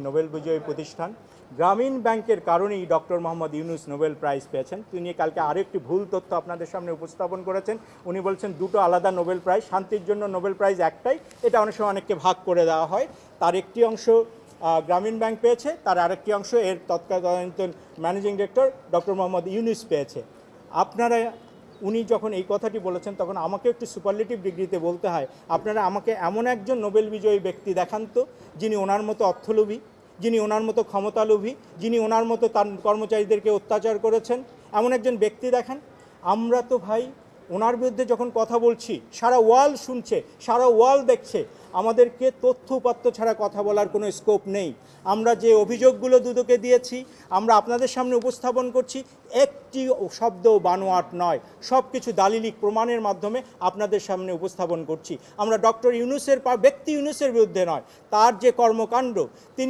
Nobel বিজয়ী প্রতিষ্ঠান গ্রামীণ ব্যাংকের কারণেই doctor Mohammad Yunus Nobel prize পেয়েছেন। তিনি কালকে আরেকটি ভুল তথ্য আপনাদের সামনে উপস্থাপন করেছেন। উনি বলছেন দুটো আলাদা নোবেল প্রাইজ, শান্তির জন্য নোবেল প্রাইজ একটাই, এটা অনেক সময় অনেককে ভাগ করে দেওয়া হয়। তার একটি অংশ গ্রামীণ ব্যাংক পেয়েছে, তার আরেকটি অংশ এর তৎকালীন managing director doctor Mohammad Yunus পেয়েছে। আপনারা উনি যখন এই কথাটি বলেছেন তখন আমাকে একটু সুপারলেটিভ ডিগ্রিতে বলতে হয়, আপনারা আমাকে এমন একজন নোবেল বিজয়ী ব্যক্তি দেখান তো যিনি ওনার মতো অর্থলোভী, যিনি ওনার মতো ক্ষমতালোভী, যিনি ওনার মতো তার কর্মচারীদেরকে অত্যাচার করেছেন, এমন একজন ব্যক্তি দেখান। আমরা তো ভাই ওনার বিরুদ্ধে যখন কথা বলছি সারা ওয়ার্ল্ড শুনছে, সারা ওয়ার্ল্ড দেখছে, আমাদেরকে তথ্য উপাত্ত ছাড়া কথা বলার কোনো স্কোপ নেই। আমরা যে অভিযোগগুলো দুদকে দিয়েছি আমরা আপনাদের সামনে উপস্থাপন করছি, একটি শব্দও বানোয়াট নয়, সব কিছু দালিলিক প্রমাণের মাধ্যমে আপনাদের সামনে উপস্থাপন করছি। আমরা ডক্টর ইউনূসের ব্যক্তি ইউনূসের বিরুদ্ধে নয়, তার যে কর্মকাণ্ড, তিনি